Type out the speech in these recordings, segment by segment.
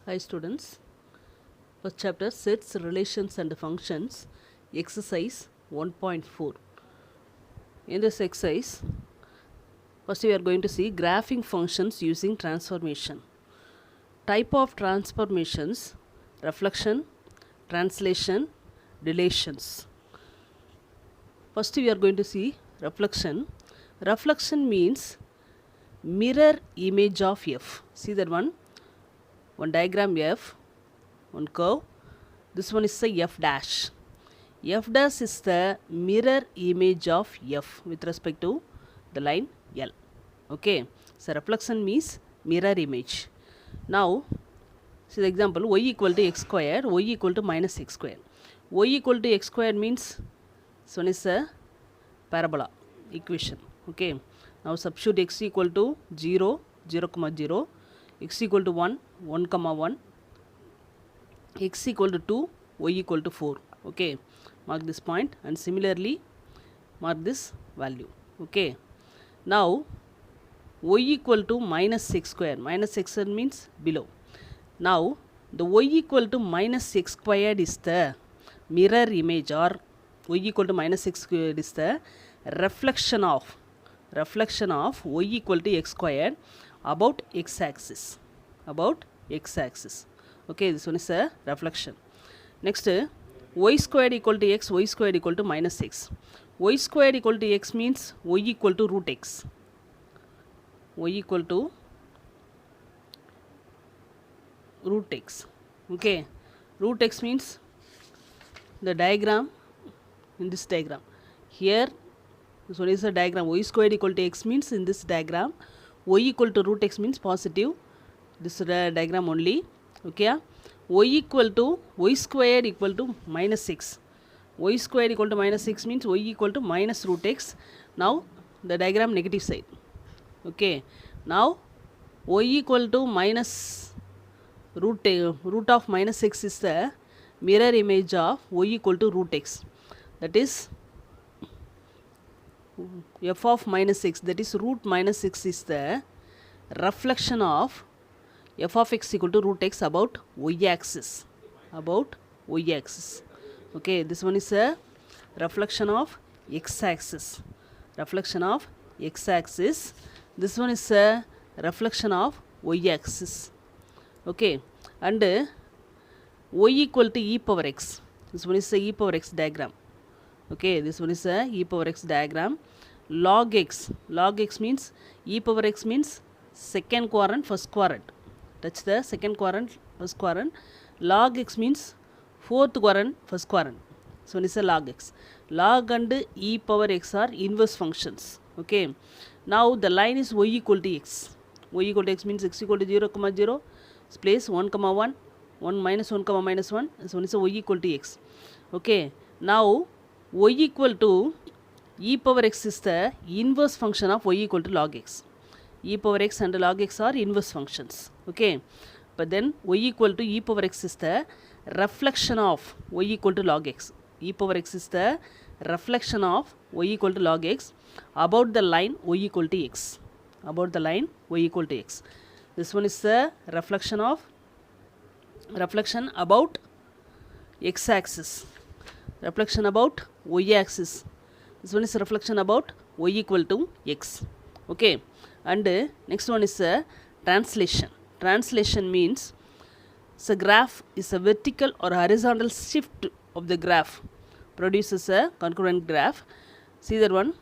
Hi students, first chapter sets, relations and functions, exercise 1.4. In this exercise, first we are going to see graphing functions using transformation. Type of transformations, reflection, translation, relations. First we are going to see reflection. Reflection means mirror image of f. See that one diagram f, one curve. This one is the f dash. F dash is the mirror image of f with respect to the line L. Okay, so reflection means mirror image. Now, see the example, y equal to x square, y equal to minus x square. Y equal to x square means this one is a parabola equation. Okay, now substitute x equal to 0, 0, 0, x equal to 1, 1, 1, x equal to 2, y equal to 4. Okay, mark this point and similarly mark this value. Okay, now y equal to minus x square. Minus x square means below. Now the y equal to minus x squared is the mirror image, or y equal to minus x squared is the reflection of y equal to x squared about x axis. Okay, this one is a reflection. Next, y squared equal to x, y squared equal to minus x. Y squared equal to x means y equal to root x. Y equal to root x. Okay, root x means the diagram in this diagram. Here, this one is a diagram. Y squared equal to x means in this diagram, y equal to root x means positive. This diagram only. Okay, y equal to y squared equal to minus x. Y squared equal to minus x means y equal to minus root x. Now the diagram negative side. Okay, now y equal to minus root of minus x is the mirror image of y equal to root x. That is f of minus x, that is root minus x is the reflection of f of x equal to root x about y axis. Okay, this one is a reflection of x axis. This one is a reflection of y axis. Okay, and y equal to e power x. This one is a e power x diagram. Okay, this one is a e power x diagram. Log x means e power x means second quadrant, first quadrant. Touch the second quadrant, first quadrant. Log x means fourth quadrant, first quadrant. So this is a log x. Log and e power x are inverse functions. Okay, now the line is y equal to x. Y equal to x means x equal to 0, 0. Place 1, 1, 1 minus 1, minus 1. So this is y equal to x. Okay, now y equal to e power x is the inverse function of y equal to log x. E power x and log x are inverse functions. Okay, but then y equal to e power x is the reflection of y equal to log x. E power x is the reflection of y equal to log x about the line y equal to x. This one is the reflection about x axis. Reflection about y axis. This one is a reflection about y equal to x. Okay, and next one is a translation. Translation means the graph is a vertical or horizontal shift of the graph produces a concurrent graph. See that one,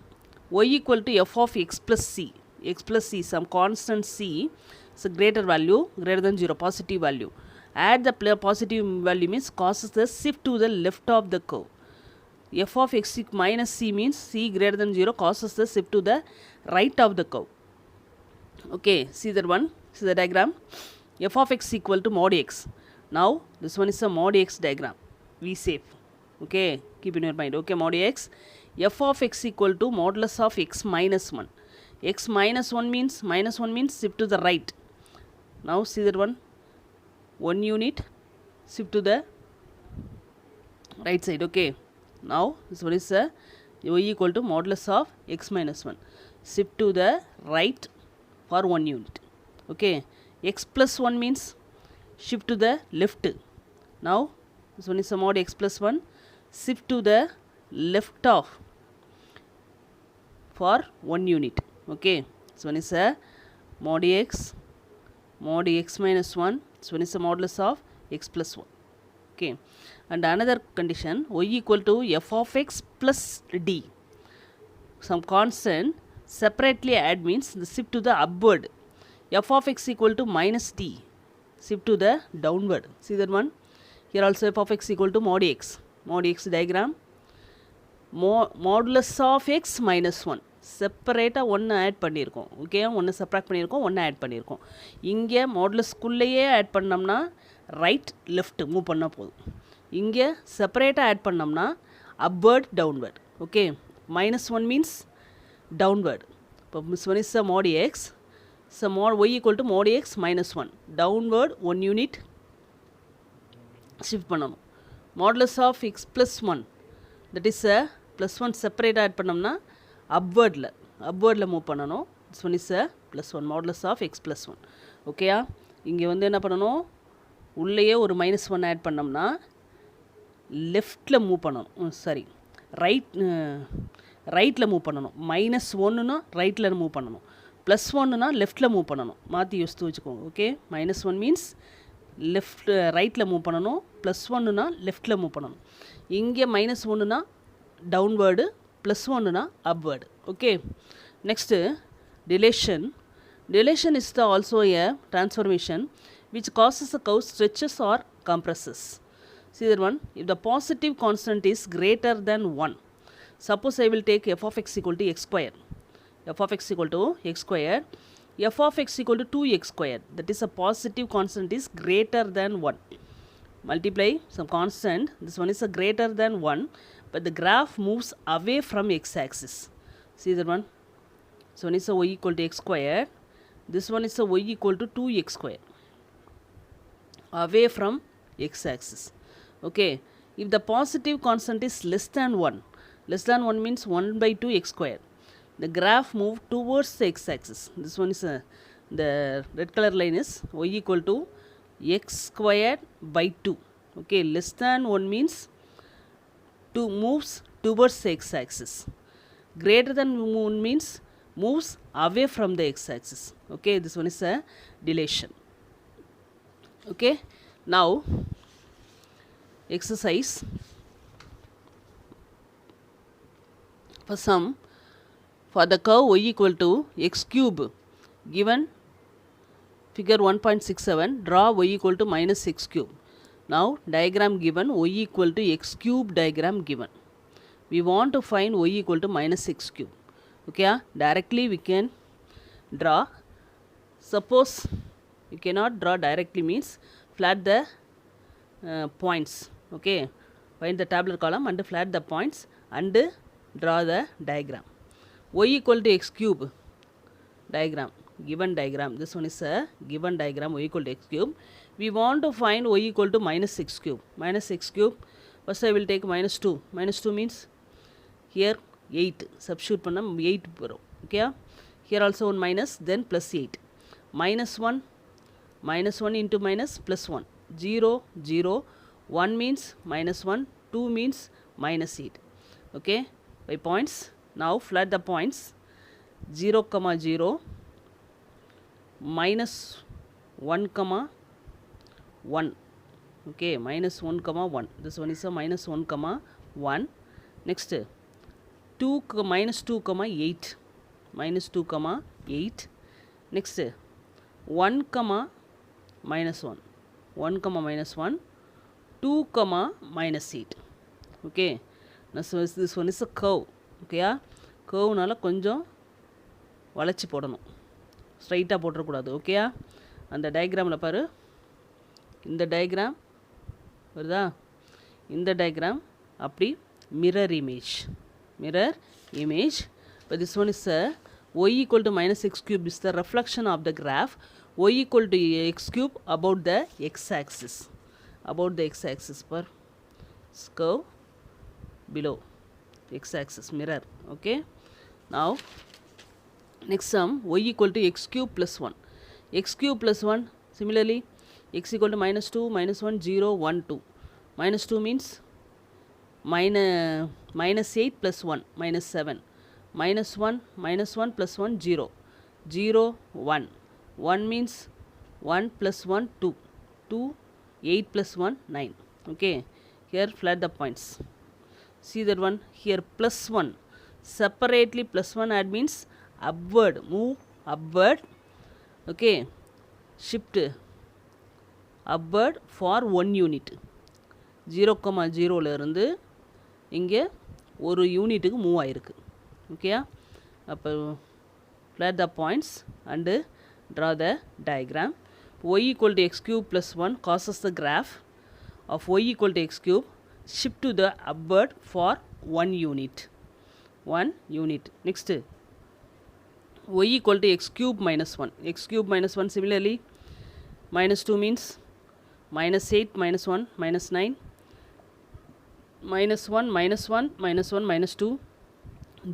y equal to f of x plus c. X plus c, some constant c, is a greater value, greater than 0, positive value. Add the positive value means causes the shift to the left of the curve. F of x minus c means c greater than 0 causes the shift to the right of the curve. Okay, see that one, see the diagram. F of x equal to mod x. Now this one is a mod x diagram, V shape. Okay, keep in your mind. Okay, mod x. F of x equal to modulus of x minus 1. X minus 1 means shift to the right. Now see that one unit shift to the right side. Okay, now this one is a y equal to modulus of x minus 1. Shift to the right for 1 unit. Okay, x plus 1 means shift to the left. Now this one is a mod x plus 1, shift to the left of for 1 unit. Okay, this one is a mod x minus 1, this one is a modulus of x plus 1. Okay, and another condition, y equal to f of x plus d. Some constant separately add means the shift to the upward. F of x equal to minus d, shift to the downward. See that one? Here also f of x equal to mod x. Mod x diagram. Modulus of x minus 1. செப்பரேட்டாக ஒன்று add பண்ணியிருக்கோம். Okay, ஒன்று subtract பண்ணியிருக்கோம், ஒன்று add பண்ணியிருக்கோம். இங்கே மாடுலஸ்குள்ளேயே add பண்ணோம்னா right left move பண்ணால் போதும். இங்கே செப்பரேட்டாக ஆட் பண்ணோம்னா upward downward. Okay, minus 1 means downward. இப்போ this one is a mod x. So mod y equal to mod x minus 1. Downward 1 unit shift பண்ணணும். Modulus of x plus 1. That is a plus 1 separate add பண்ணோம்னா அப்வர்டில் move பண்ணணும். this one is a plus 1 modulus of x plus 1. ஓகேயா, இங்கே வந்து என்ன பண்ணணும், உள்ளேயே ஒரு மைனஸ் 1 ஆட் பண்ணோம்னா லெஃப்டில் மூவ் பண்ணணும். சாரி, ரைட்டில் மூவ் பண்ணணும். மைனஸ் 1னா ரைட்டில் மூவ் பண்ணணும், ப்ளஸ் 1னா லெஃப்டில் மூவ் பண்ணணும். மாற்றி யோசித்து வச்சுக்கோங்க. ஓகே, minus 1 மீன்ஸ் லெஃப்ட் ரைட்டில் மூவ் பண்ணணும், ப்ளஸ் 1னா லெஃப்டில் மூவ் பண்ணணும். இங்கே minus 1னா downward, plus 1 upward. Okay, next dilation. Dilation is also a transformation which causes a curve stretches or compresses. See that one? If the positive constant is greater than 1, suppose I will take f of x equal to x square. F of x equal to x square. F of x equal to 2x square. That is a positive constant is greater than 1. Multiply some constant. This one is a greater than 1. But the graph moves away from x-axis. See that one? This one is a y equal to x square. This one is a y equal to 2x square. Away from x-axis. Okay. If the positive constant is less than 1 means 1 by 2 x square. The graph move towards the x-axis. This one is the red color line is y equal to x squared by 2. Okay. Less than 1 means 2 moves towards the x-axis. Greater than 1 means moves away from the x-axis. Okay, this one is a dilation. Okay, now exercise. For some, for the curve y equal to x cube given figure 1.67, draw y equal to minus x cube. Now diagram given, y equal to x cube diagram given. We want to find y equal to minus x cube. Okay, directly we can draw. Suppose you cannot draw directly means flat the points. Okay, find the tabular column and flat the points and draw the diagram. Y equal to x cube diagram, given diagram. This one is a given diagram, y equal to x cube. We want to find y equal to minus x cube. Minus x cube, first I will take minus 2. Minus 2 means here 8. Substitute பண்ணா 8 வரும். Okay, here also one minus, then plus 8. Minus 1 into minus plus 1. 0, 0. 1 means minus 1. 2 means minus 8. Okay, by points. Now flat the points. 0, 0. Minus 1, 1. Okay, minus 1, 1. This one is a minus 1, 1. Next, 2, minus 2, 8. Minus 2, 8. Next, 1, minus 1. 1, minus 1. 2, minus 8. Okay, now so this one is a curve. Okay, curve நால கொஞ்சம் வளைச்சி போடணும், ஸ்ட்ரைட்டாக போட்டுறக்கூடாது. ஓகேயா, அந்த டயக்ராமில் பாரு, இந்த diagram வருதா, இந்த டயக்ராம் அப்படி mirror image. But this one is a y equal to minus x cube is the reflection of the graph y equal to x cube about the x-axis. Per curve below x-axis mirror. Okay, now next sum y equal to x cube plus 1. X cube plus 1, similarly x equal to minus 2, minus 1, 0, 1, 2. Minus 2 means minus 8 plus 1, minus 7. Minus 1 plus 1, 0. 0, 1. 1 means 1 plus 1, 2. 2, 8 plus 1, 9. Okay, here flat the points. See that one, here plus 1. Separately plus 1 add means upward, move upward. Okay, shift upward for 1 unit. 0, 0 இருந்து இங்கே ஒரு யூனிட்டுக்கு move ஆயிருக்கு. ஓகேயா, அப்போ flat the points and draw the diagram. Y equal to x cube plus 1 causes the graph of y equal to x cube shift to the upward for 1 unit. 1 unit. Next, y equal to x cube minus 1. X cube minus 1 similarly, minus 2 means minus 8 minus 1 minus 9. Minus 1 minus 1 minus 1 minus 2.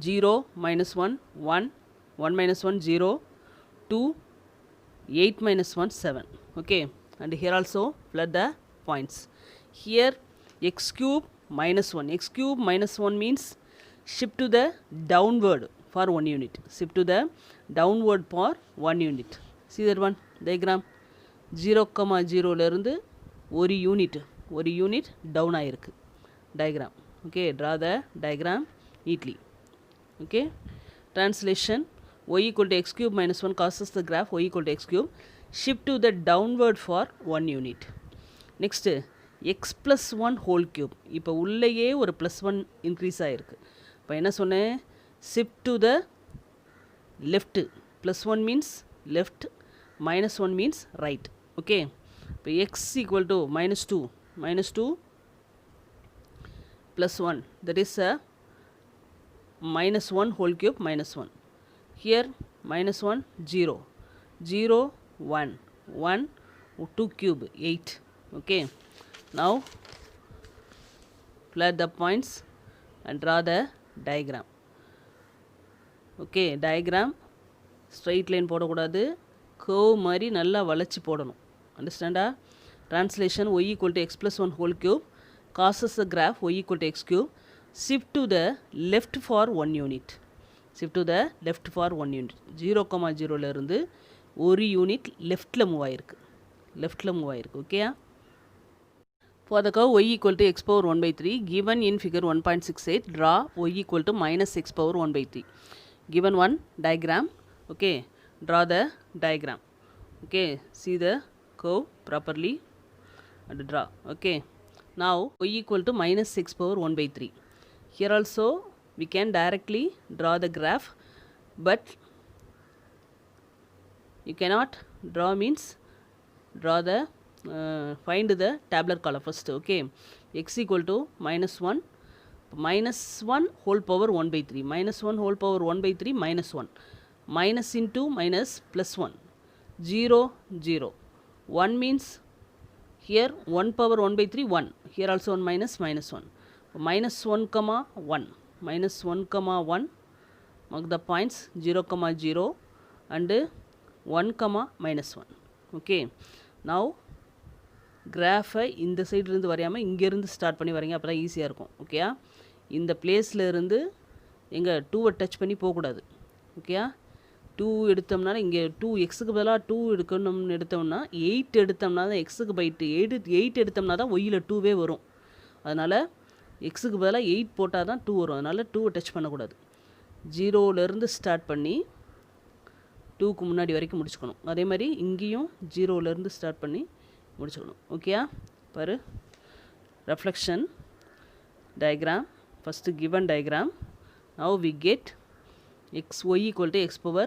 0 minus 1 1. 1 minus 1 0. 2 8 minus 1 7. Okay, and here also flat the points. Here x cube minus 1. X cube minus 1 means shift to the downward for 1 unit. Shift to the downward for 1 unit. See that one diagram. 0, 0 இருந்து ஒரு unit down ஆயிருக்கு diagram. Okay, draw the diagram neatly. Okay, translation, y equal to x cube minus 1 causes the graph y equal to x cube shift to the downward for 1 unit. Next, x plus 1 whole cube. இப்போ உள்ளேயே ஒரு plus 1 increase ஆயிருக்கு. இப்போ என்ன சொன்னேன், shift to the left. Plus 1 means left, minus 1 means right. Okay, இப்போ x equal to minus 2 plus 1, that is a minus 1 whole cube minus 1. Here minus 1 0, 0 1, 1 2 cube 8. Okay, now plot the points and draw the diagram. Okay, diagram straight line போடக்கூடாது, curve மாதிரி நல்லா வளைச்சி போடணும். Understand? Translation, y equal to x plus 1 whole cube causes the graph y equal to x cube shift to the left for 1 unit. Shift to the left for 1 unit. 0, 0 இருந்து ஒரு unit லெஃப்டில் move ஆயிருக்கு. ஓகேயா? For the curve y equal to x power 1 by 3 given in figure 1.68, draw y equal to minus x power 1 by 3. Given one diagram. Okay, draw the diagram. Okay, see the curve properly and draw. Okay, now y equal to minus x power 1 by 3. Here also we can directly draw the graph, but you cannot draw means draw the find the tabular column first. Okay, x equal to minus 1 whole power 1 by 3. Minus 1 whole power 1 by 3 minus 1. Minus into minus plus 1. 0 0. 1 means here 1 power 1 by 3 1. Here also 1 minus 1. Minus 1 comma 1. Minus 1 comma 1. Mark the points 0 comma 0 and 1 comma minus 1. Okay, now graph இந்த side இருந்து வரையாமல் இங்கேருந்து start பண்ணி வரீங்க, அப்போ தான் ஈஸியாக இருக்கும். ஓகேயா, இந்த பிளேஸில் இருந்து எங்கே 2வை டச் பண்ணி போகக்கூடாது. ஓகேயா, 2 எடுத்தோம்னா இங்கே 2 எக்ஸுக்கு பதிலாக 2 எடுக்கணும்னு எடுத்தோம்னா 8 எடுத்தோம்னா தான் எக்ஸுக்கு பைட்டு 8 எடுத்தோம்னா தான் ஒய்யில் 2வே வரும். அதனால் எக்ஸுக்கு பதிலாக 8 போட்டால் தான் 2 வரும். அதனால் 2வை டச் பண்ணக்கூடாது. 0லேருந்து ஸ்டார்ட் பண்ணி 2க்கு முன்னாடி வரைக்கும் முடிச்சுக்கணும். அதே மாதிரி இங்கேயும் 0லேருந்து ஸ்டார்ட் பண்ணி முடிச்சுக்கணும். ஓகேயா, பாரு reflection diagram. First given diagram. Now we get y equal to x power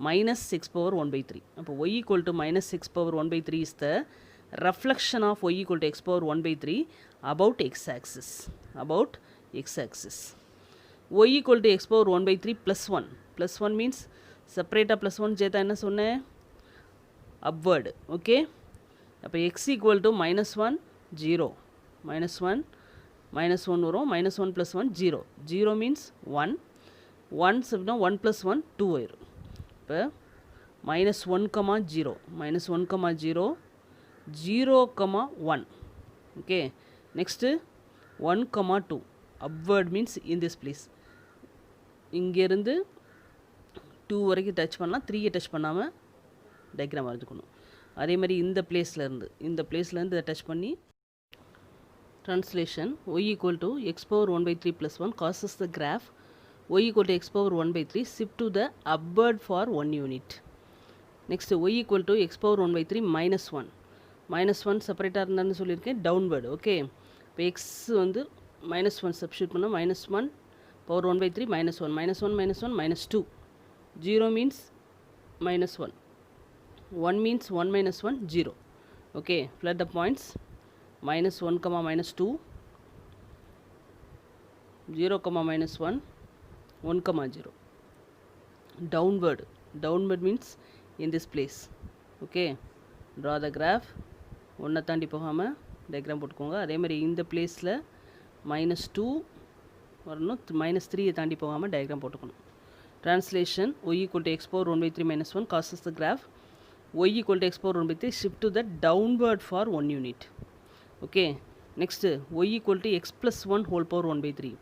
minus x power 1 by 3. அப்போ y equal to minus x power 1 by 3 is the reflection of y equal to x power 1 by 3 about x axis. Y equal to x power 1 by 3 plus 1. Plus 1 means separate plus 1 சேர்த்தா என்ன சொன்னேன், upward. Okay, அப்போ x equal to minus 1 0. minus 1 வரும். minus 1 plus 1 0. 0 means 1. 1 அப்படின்னா 1 plus 1 2 ஆயிரும். இப்போ minus 1 comma 0. minus 1 comma 0. 0, 1. Okay, next 1, 2. Upward means in this place. இங்கேருந்து 2 வரைக்கும் டச் பண்ணலாம், 3 டச் பண்ணாமல் டயக்ராம் வரைஞ்சிக்கணும். அதே மாதிரி இந்த பிளேஸ்லேருந்து இதை டச் பண்ணி translation y equal to x power 1 by 3 plus 1 causes the graph y equal to x power 1 by 3 shift to the upward for 1 unit. Next y equal to x power 1 by 3 minus 1 செப்பரேட்டாக இருந்தான்னு சொல்லியிருக்கேன், downward. Okay, இப்போ x வந்து -1 substitute பண்ணால் -1 power 1 by 3 -1 -1 -2. 0 means -1, 1 means 1 minus 1 0. Okay, flood the points -1, -2, 0, -1, 1, 0. Downward means in this place. Okay, draw the graph. ஒன்றை தாண்டி போகாமல் diagram போட்டுக்கோங்க. அதே மாதிரி இந்த பிளேஸில் -2 வரணும், -3 தாண்டி போகாமல் டயக்ராம் போட்டுக்கணும். Translation y equal to x power 1 by 3 minus 1 causes the graph y equal to x power 1 by 3 shift to the downward for 1 unit. Okay, next y equal to x plus 1 whole power 1 by 3.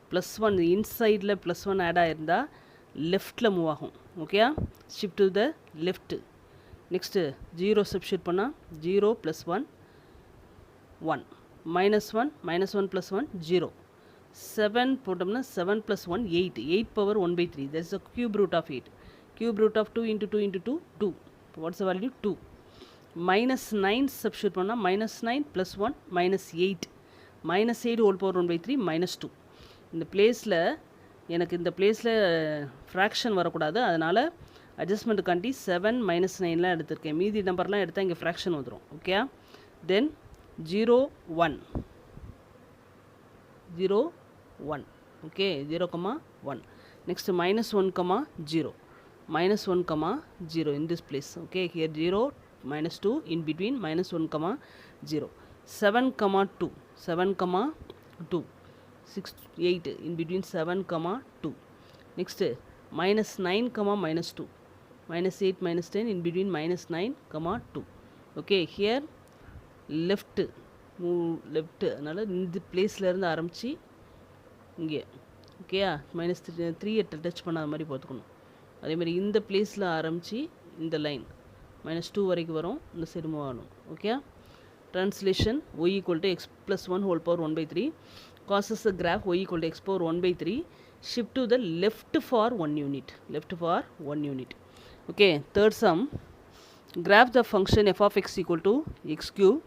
Plus 1 இன்சைடில் +1 add ஆகிருந்தா லெஃப்டில் move ஆகும். ஓகேயா, shift to the left. Next 0 substitute பண்ணால் 0 + 1 1 -1 -1 + 1 0. 7 போட்டோம்னா 7 + 1 8. 8 power 1 by 3. That is the cube root of 8. Cube root of 2 into 2 into 2 2. What's the value? 2. -9 substitute பண்ணால் -9 + 1 -8. -8 whole power 1 by 3 -2. இந்த பிளேஸில் எனக்கு இந்த பிளேஸில் ஃப்ராக்ஷன் வரக்கூடாது, அதனால் அட்ஜஸ்ட்மெண்ட் காண்டி 7 -9லாம் எடுத்திருக்கேன். மீதி நம்பர்லாம் எடுத்தால் இங்கே ஃப்ராக்ஷன் வந்துடும். Okay, then 0 1 0 1. Okay, 0, 1. Next -1, 0 -1, 0 in this place. Okay, here 0 -2 in between -1, 0. 7, 2 7, 2 6 8 in between 7, 2. Next -9, -2 -8 -10 in between -9, 2. Okay, here left அதனால் இந்த பிளேஸ்லேருந்து ஆரம்பித்து இங்கே ஓகேயா -3 டச் பண்ணாத மாதிரி பார்த்துக்கணும். அதேமாதிரி இந்த பிளேஸில் ஆரம்பித்து இந்த லைன் -2 வரைக்கும் வரும், இந்த சைடு மூவ் ஆகணும். Okay, translation y equal to x plus 1 whole power 1 by 3 causes the graph y equal to x power 1 by 3 shift to the left for 1 unit. Okay, third sum, graph the function f of x equal to x cube,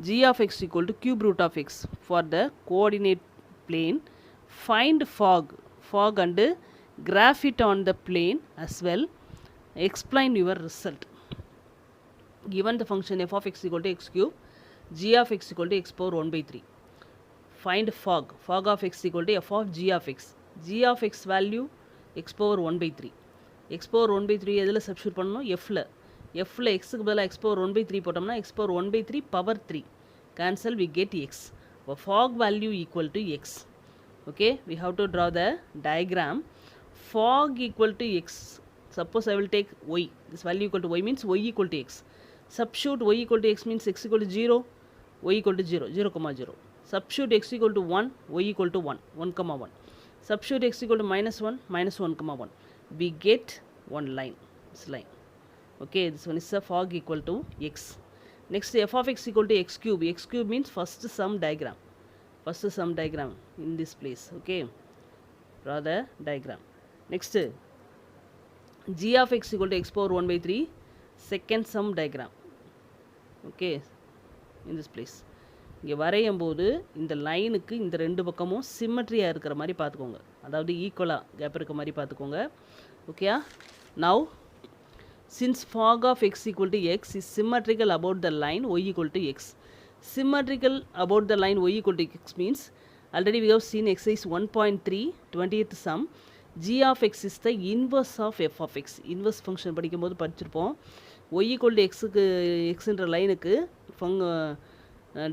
g of x equal to cube root of x for the coordinate plane. Find fog and graph it on the plane as well. Explain your result. Given the function f of x equal to x cube, g of x equal to x power 1 by 3. Find fog of x equal to f of g of x. G of x value x power 1 by 3. x power 1 by 3 எதில் substitute பண்ணணும்? fல xக்கு பதிலாக x power 1 by 3 போட்டோம்னா x power 1 by 3 power 3 cancel, we get x. Fog value equal to x. Okay, we have to draw the diagram. Fog equal to x. Suppose I will take y. This value equal to y means y equal to x. Substitute y equal to x means x equal to 0, y equal to 0, 0, 0. Substitute x equal to 1, y equal to 1, 1, 1. Substitute x equal to -1, -1, 1. We get one line. This line. Okay, this one is a fog equal to x. Next, f of x equal to x cube. X cube means first sum diagram. In this place. Okay, draw the diagram. Next, g of x equal to x power 1 by 3 second sum diagram. Okay, in this place. இங்கே வரையும் போது இந்த லைனுக்கு இந்த ரெண்டு பக்கமும் சிமெட்ரியாக இருக்கிற மாதிரி பார்த்துக்கோங்க, அதாவது ஈக்குவலாக கேப் இருக்க மாதிரி பார்த்துக்கோங்க. ஓகேயா, now since fog of x equal to x is symmetrical about the line y equal to x. Symmetrical about the line y equal to x means already we have seen exercise 1.3 20th sum. G of x is the inverse of f of x. Inverse function படிக்கும்போது படிச்சிருப்போம். y equal to xக்கு xன்ற லைனுக்கு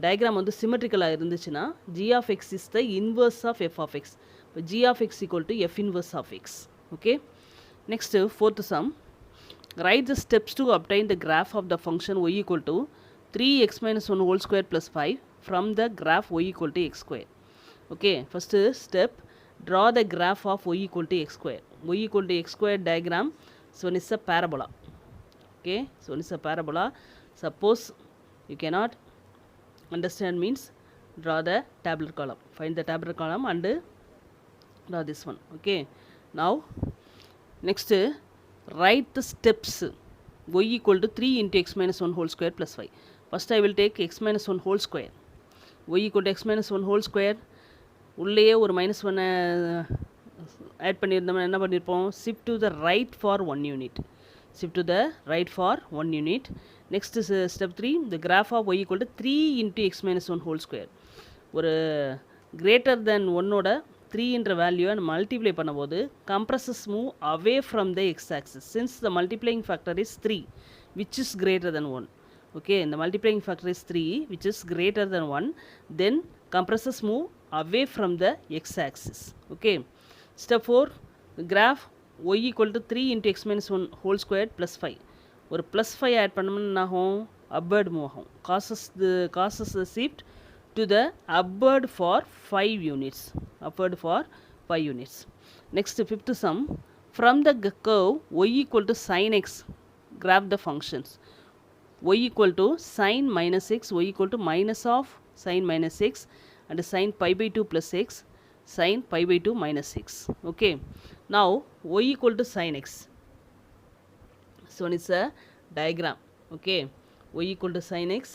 diagram வந்து சிமெட்ரிக்கலாக இருந்துச்சுன்னா g of x is the inverse of f of x. இப்போ g of x equal to f inverse of x. Okay, next fourth sum, write the steps to obtain the graph of the function y equal to 3x minus 1 whole square plus 5 from the graph y equal to x square. Okay, first step, draw the graph of y equal to x square. Y equal to x square diagram, so it's a parabola. Okay, so it's a parabola. Suppose you cannot understand means draw the tabular column. Find the tabular column and draw this one. Okay, now next write the steps. Y equal to 3 into x minus 1 whole square plus 5. First I will take x minus 1 whole square. Y equal to x minus 1 whole square. உள்ளேயே ஒரு minus ஒன்னை add பண்ணியிருந்தோம்னா என்ன பண்ணியிருப்போம், shift to the right for 1 unit. Shift to the right for 1 unit. Next step 3, the graph of y equal to 3 into x minus 1 whole square. ஒரு greater than ஒன்னோட 3ன்ற வேல்யூவை மல்டிப்ளை பண்ணும்போது compresses move away from the x axis since the multiplying factor is 3 which is greater than 1. Okay, the multiplying factor is 3 which is greater than 1, then compresses move away from the x-axis. Okay, step 4, graph y equal to 3 into x minus 1 whole square plus 5. ஒரு plus 5 add பண்ணோம்னா என்ன ஆகும், upward move ஆகும், causes the shift to the upward for 5 units. Upward for 5 units. Next, fifth sum, from the curve y equal to sin x, graph the functions. Y equal to sin minus x, y equal to minus of sin minus x and sin pi by 2 plus x, sin pi by 2 minus x. Okay, now y equal to sin x, so it's a diagram. Okay, y equal to sin x,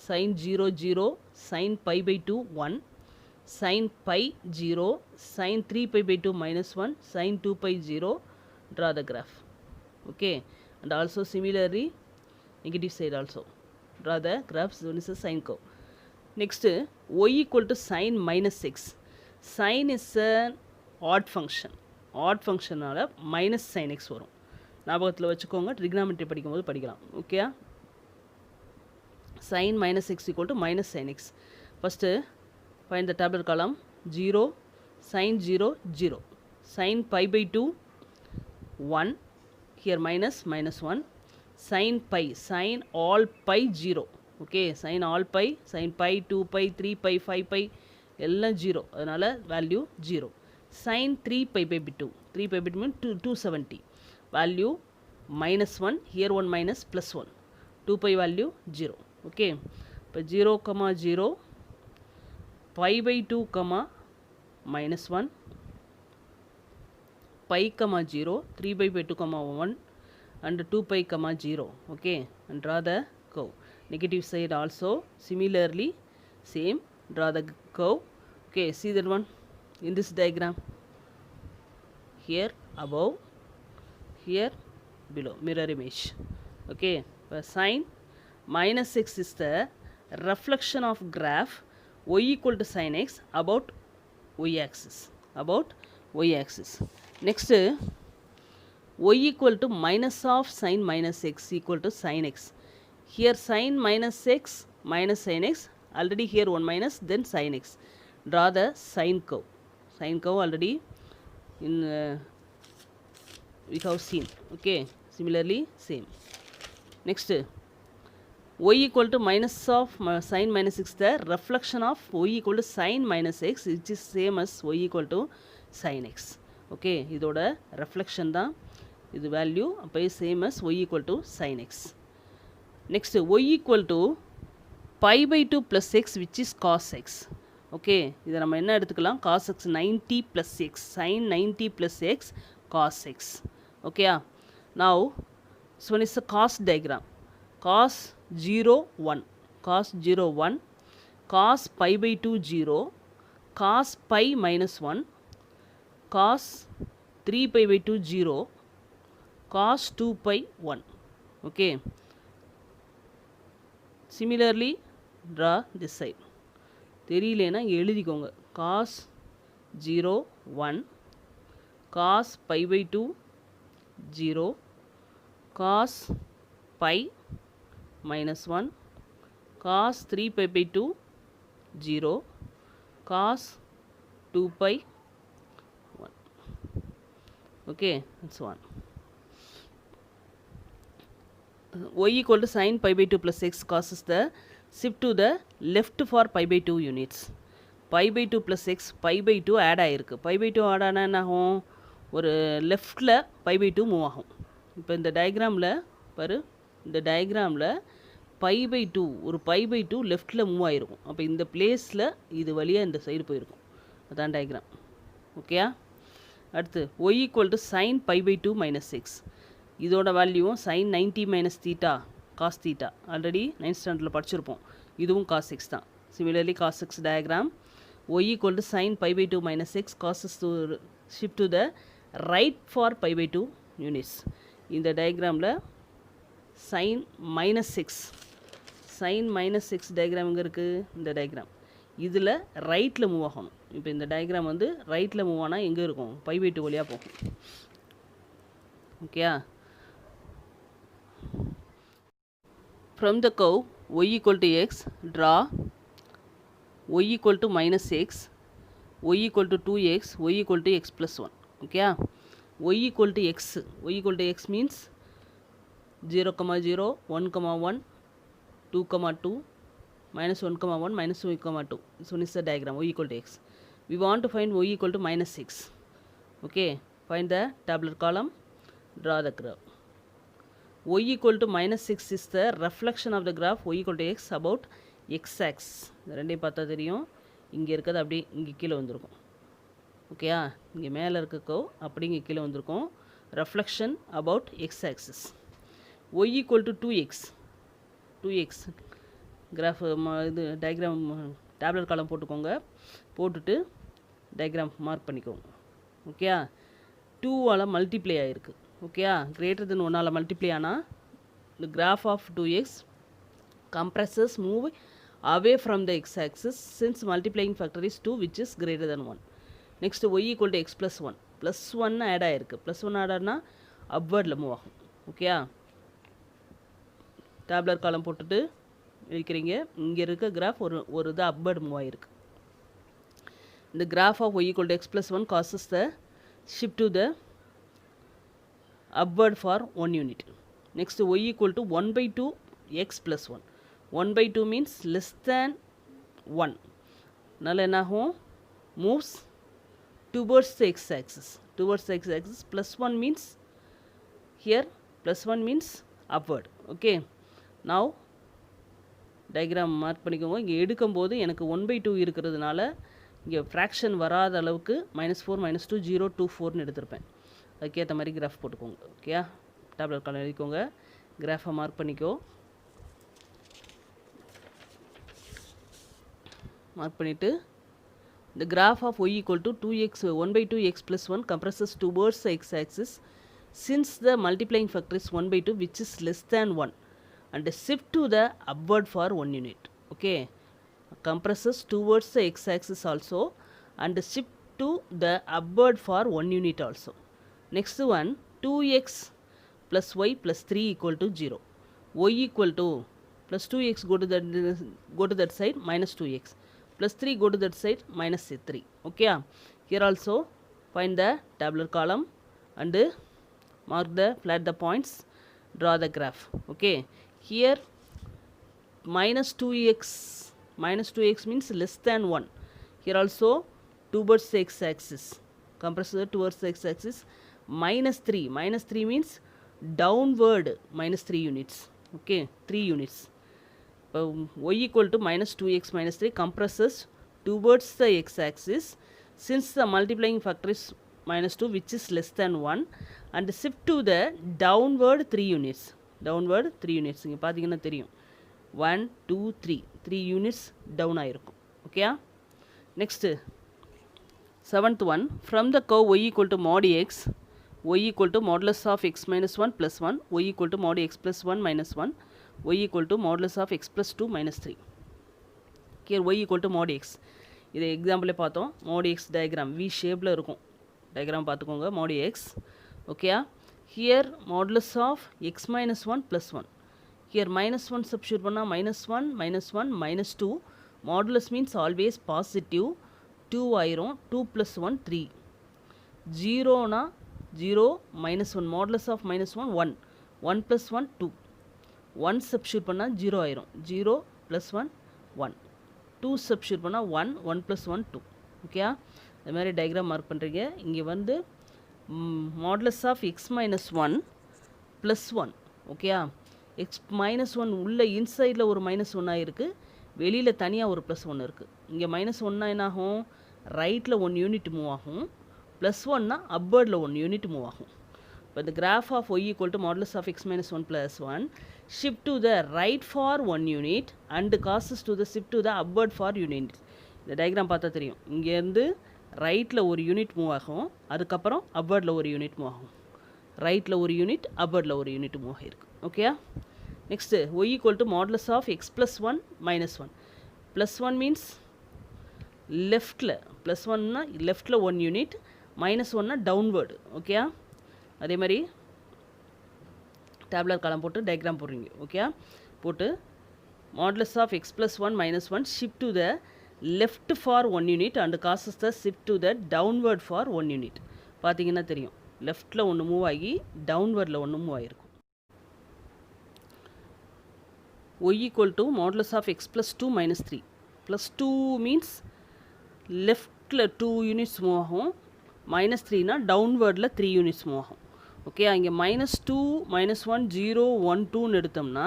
sin 0 0, sin pi by 2 1, sin pi 0, sin 3 pi by 2 minus 1, sin 2 pi 0. Draw the graph. Okay, and also similarly negative side also draw the graphs. One is a sine curve. Next, y equal to sin minus x. Sin is an odd function. Odd function நால minus sin x வரும். ஞாபகத்தில் வச்சுக்கோங்க, trigonometry படிக்கும்போது படிக்கலாம். Okay, sin minus x equal to minus sin x. First find the tabular column. 0, sin 0 0, sin pi by 2 1, here minus minus 1, sin pi, sin all pi 0. Okay, sin all pi, sin pi 2 pi 3 pi 5 pi எல்லாம் 0, அதனால value 0. sin 3 pi by 2, 3 pi by 2 means 270, value minus 1, here 1 minus plus 1, 2 pi value 0. Okay, இப்போ 0 0, pi by 2 minus 1, pi 0, 3 pi by 2 1 and 2 pi 0. Okay, and draw the curve. Negative side also similarly same, draw the curve. Okay, see that one in this diagram, here above, here below, mirror image. Okay, sin minus x is the reflection of graph y equal to sin x about y axis, about y axis. Next, y equal to minus of sin minus x equal to sin x. Here sin minus x minus sin x, already here 1 minus, then sin x. Draw the sine curve. Sine curve already in we have seen. Okay, similarly same. Next, y equal to minus of sin minus x, the reflection of y equal to sin minus x, which is same as y equal to sin x. Okay, இதோட reflection தான் இது value, அப்போ same as y equal to sin x. Next, y equal to pi by 2 plus x which is cos x. Okay, இதை நம்ம என்ன எடுத்துக்கலாம், cos x 90 plus x, sin 90 plus x, cos x. Okay, now this one is a cos diagram. Cos 0 1, cos 0 1, cos pi by 2 0, cos pi minus 1, cos 3 pi by 2 0, cos 2 pi 1. Okay, similarly draw this side. தெரியலனா எழுதிக்கோங்க, cos 0 1, cos pi by 2 0, cos pi minus 1, cos 3 pi by 2 0, cos 2 pi 1. Okay, that's one. y equal to sin pi by 2 plus x causes the shift to the left for pi by 2 units. Pi by 2 plus x pi by 2 add ஆகிருக்கு. pi by 2 add ஆனால் என்ன ஆகும், ஒரு லெஃப்டில் pi by 2 move ஆகும். இப்போ இந்த டயக்ராமில் பாரு, இந்த டயக்ராமில் pi by 2 ஒரு pi by 2 லெஃப்டில் மூவ் ஆகிருக்கும். அப்போ இந்த பிளேஸில் இது வழியாக இந்த சைடு போயிருக்கும். அதான் டயக்ராம். ஓகேயா? அடுத்து y equal to sin pi by 2 minus x. இதோட வேல்யூவும் sin 90 minus theta cos theta already 9th ஸ்டாண்டர்டில் படிச்சிருப்போம். இதுவும் cos x தான். Similarly cos x diagram y equal to sin pi by 2 minus x causes to shift to the right for pi by 2 units. இந்த டயக்ராமில் sin minus x diagram எங்கே இருக்குது, இந்த diagram இதில் ரைட்டில் மூவ் ஆகணும். இப்போ இந்த டயக்ராம் வந்து ரைட்டில் மூவ் ஆனால் எங்கே இருக்கும், pi by 2 வழியாக போகும். ஓகேயா? From the curve y equal to x, draw y equal to minus x, y equal to 2x, y equal to x plus 1. Okay? Y equal to x. Y equal to x means 0, 0, 1, 1, 2, 2, minus 1, 1, minus 2, 2. This one is the diagram. Y equal to x. We want to find y equal to minus 6. Okay? Find the tabular column. Draw the graph. Y equal to minus 6 is the reflection of the graph y equal to x about x axis. இந்த ரெண்டையும் பார்த்தா தெரியும். இங்கே இருக்கிறது அப்படி இங்கே கீழே வந்திருக்கும். ஓகேயா? இங்கே மேலே இருக்கோ அப்படி இங்கே கீழே வந்திருக்கும். Reflection about x axis. y equal to 2x graph இது டயக்ராம் டேப்லெட் காலம் போட்டுக்கோங்க. போட்டுட்டு டயக்ராம் மார்க் பண்ணிக்கோங்க. ஓகேயா? 2ஆல் மல்டிப்ளை ஆகிருக்கு. ஓகேயா? greater than 1ஆல் மல்டிப்ளை ஆனால் the graph of 2x compresses move away from the x axis since multiplying factor is 2 which is greater than 1. Next y equal to x plus 1. Plus 1 add ஆகிருக்கு. Plus 1 add ஆனால் அப்வர்டில் move ஆகும். ஓகேயா? டேப்லர் காலம் போட்டுட்டு இருக்கிறீங்க. இங்கே இருக்க கிராஃப் ஒரு இது அப்வர்டு மூவ் ஆகிருக்கு. இந்த graph of y equal to x plus 1 causes the shift to the upward for 1 unit. Next y equal to 1 by 2 x plus 1. 1 by 2 means less than 1. அதனால் என்ன ஆகும், moves towards the x axis. Towards the x axis. Plus 1 means here plus 1 means upward. Okay. Now diagram mark பண்ணிக்கோங்க. இங்கே எடுக்கும்போது எனக்கு 1 by 2 இருக்கிறதுனால இங்கே fraction வராத அளவுக்கு -4 -2 0 2 4ன்னு எடுத்திருப்பேன். அதுக்கேற்ற மாதிரி கிராஃப் போட்டுக்கோங்க. ஓகேயா? டேப்லெட் காலம் எழுதிக்கோங்க. கிராஃபை மார்க் பண்ணிக்கோ. மார்க் பண்ணிவிட்டு the graph of y equal to 2x 1 by 2 x plus 1 compresses towards the x axis since the multiplying factor is 1 by 2 which is less than 1 and shift to the upward for 1 unit. Okay? Compresses towards the x axis also and shift to the upward for 1 unit also. Next one 2x plus y plus 3 equal to 0. Y equal to plus 2x go to that side minus 2x plus 3 go to that side minus 3. Okay? Here also find the tabular column and mark the flat the points, draw the graph. Okay? Here minus 2x means less than 1. Here also towards the x axis. Compressor towards the x axis. Minus 3 means downward minus 3 units. Okay? 3 units. Y equal to minus 2x minus 3 compresses towards the x axis since the multiplying factor is minus 2 which is less than 1 and shift to the downward 3 units. Downward 3 units. இங்கே பார்த்தீங்கன்னா தெரியும் 1 2 3 units down ஆகிருக்கும். ஓகேயா? Next 7th one from the curve y equal to mod x y equal to modulus of x minus 1 plus 1 y equal to mod x plus 1 minus 1 y equal to modulus of x plus 2 minus 3. Here y equal to mod x. இதை எக்ஸாம்பிளே பார்த்தோம். mod x diagram v ஷேப்பில் இருக்கும். Diagram பார்த்துக்கோங்க. mod x. ஓகேயா? Here modulus of x minus 1 plus 1. Here minus 1 substitute பண்ணால் minus 1 minus 2. Modulus means always positive. 2 ஆயிரும். 2 plus 1 3. 0 னா 0 minus 1. Modulus of minus 1 1. 1 plus 1 2. 1 substitute பண்ணால் 0 ஆயிரும். 0 + 1 1. 2 சப்ஸ்டியூட் பண்ணால் 1 1 + 1 2. ஓகேயா? அது மாதிரி டயக்ராம் மார்க் பண்ணுறீங்க. இங்கே வந்து modulus of x minus 1 plus 1. ஓகேயா? எக்ஸ் மைனஸ் 1 உள்ள இன்சைடில் ஒரு -1 இருக்குது, வெளியில் தனியாக ஒரு +1 இருக்குது. இங்கே -1 என்ன ஆகும்? ரைட்டில் 1 யூனிட் மூவ் ஆகும். +1 அப்பர்டில் 1 யூனிட் மூவ் ஆகும். இப்போ the graph of y equal to modulus of x minus 1 plus 1 shift to the right for 1 unit and causes to the shift to the upward for unit. இந்த diagram பார்த்தா தெரியும். இங்கேருந்து ரைட்டில் ஒரு unit move ஆகும், அதுக்கப்புறம் அப்பர்டில் ஒரு யூனிட் மூவ் ஆகும். ரைட்டில் ஒரு யூனிட், அப்பர்டில் ஒரு யூனிட் மூவ் ஆகிருக்கு. ஓகேயா? Next y equal to modulus of x plus 1 minus 1. +1 means லெஃப்டில், +1னா லெஃப்டில் 1 யூனிட், -1னா டவுன்வேர்டு. ஓகேயா? அதே மாதிரி டேப்லர் காலம் போட்டு டயக்ராம் போடுறீங்க. ஓகே? போட்டு modulus of x plus 1 -1 shift to the left for 1 unit and causes the shift to the downward for 1 unit. பார்த்தீங்கன்னா தெரியும், லெஃப்டில் ஒன்று மூவ் ஆகி டவுன்வர்டில் ஒன்று மூவ் ஆகிருக்கும். y equal to modulus of x plus 2 minus 3. Plus 2 means லெஃப்டில் 2 units move ஆகும், -3னா டவுன்வர்டில் 3 units move ஆகும். ஓகே? இங்கே -2 -1 0 1 2ன்னு எடுத்தோம்னா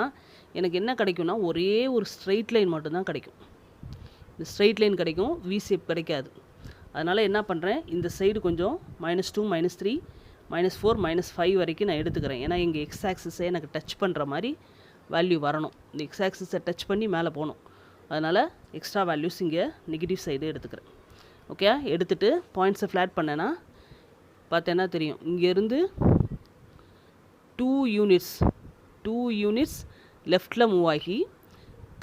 எனக்கு என்ன கிடைக்கும்னா ஒரே ஒரு ஸ்ட்ரெயிட் லைன் மட்டும்தான் கிடைக்கும். இந்த ஸ்ட்ரெயிட் லைன் கிடைக்கும், வி ஷேப் கிடைக்காது. அதனால் என்ன பண்ணுறேன், இந்த சைடு கொஞ்சம் -2 -3 -4 -5 வரைக்கும் நான் எடுத்துக்கிறேன். ஏன்னா எங்கள் எக்ஸ் ஆக்சிஸை எனக்கு டச் பண்ணுற மாதிரி வேல்யூ வரணும். இந்த எக்ஸ் ஆக்சிஸை டச் பண்ணி மேலே போகணும். அதனால் எக்ஸ்ட்ரா வேல்யூஸ் இங்கே நெகட்டிவ் சைடு எடுத்துக்கிறேன். ஓகே? எடுத்துகிட்டு பாயிண்ட்ஸை ஃப்ளாட் பண்ணேன்னா பார்த்தேன்னா தெரியும், இங்கேருந்து 2 யூனிட்ஸ் லெஃப்டில் மூவ் ஆகி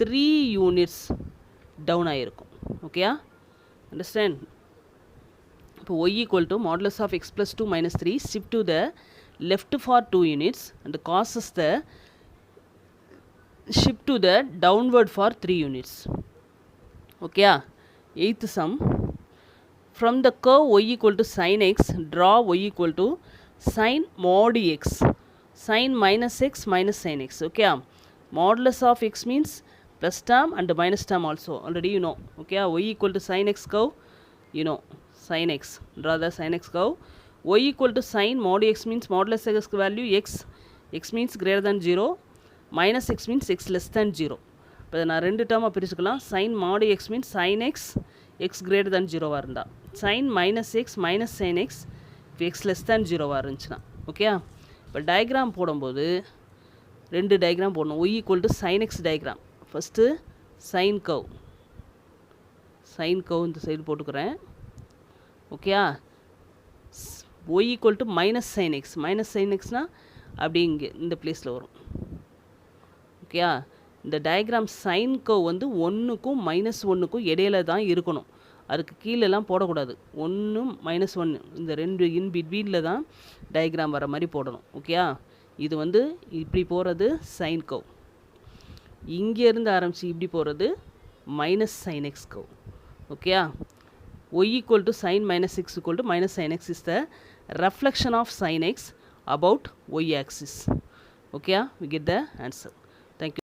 3 யூனிட்ஸ் டவுன் ஆகிருக்கும். ஓகேயா? அண்டர்ஸ்டாண்ட்? இப்போ y equal to modulus of x plus 2 minus 3 shift to the left for 2 units and causes the shift to the downward for 3 units. Okay? 8th sum. From the curve y equal to sin x, draw y equal to sin mod x, sin minus x minus sin x. Okay? Modulus of x means plus term and minus term also. Already you know. Okay? Y equal to sin x curve, you know. Sin x. Draw the sin x curve. Y equal to sin mod x means modulus x value x. X means greater than 0. Minus x means x less than 0. இப்போ நான் ரெண்டு டேர்மாக பிரிச்சுக்கலாம். sin mod x means sin x, x greater than 0 இருந்தால். sin minus x minus sin x, இப்போ x less than 0 இருந்துச்சுன்னா. Okay? இப்போ diagram போடும்போது ரெண்டு டயக்ராம் போடணும். y equal to sin x diagram. First sin curve இந்த சைடு போட்டுக்கிறேன். ஓகேயா? y equal to minus sin xனால் அப்படி இங்கே இந்த பிளேஸில் வரும். ஓகேயா? இந்த டயக்ராம் சைன் கர்வ் வந்து 1க்கும் -1க்கும் இடையில தான் இருக்கணும். அதுக்கு கீழெல்லாம் போடக்கூடாது. 1 -1 இந்த ரெண்டு இன் பிட்வீனில் தான் டயக்ராம் வர மாதிரி போடணும். ஓகேயா? இது வந்து இப்படி போகிறது சைன் கர்வ், இங்கேருந்து ஆரம்பித்து இப்படி போகிறது -sin x கர்வ். ஓகேயா? y equal to sin minus x equal to minus sin x is the reflection of sin x about y axis. Okay? We get the answer. Thank you.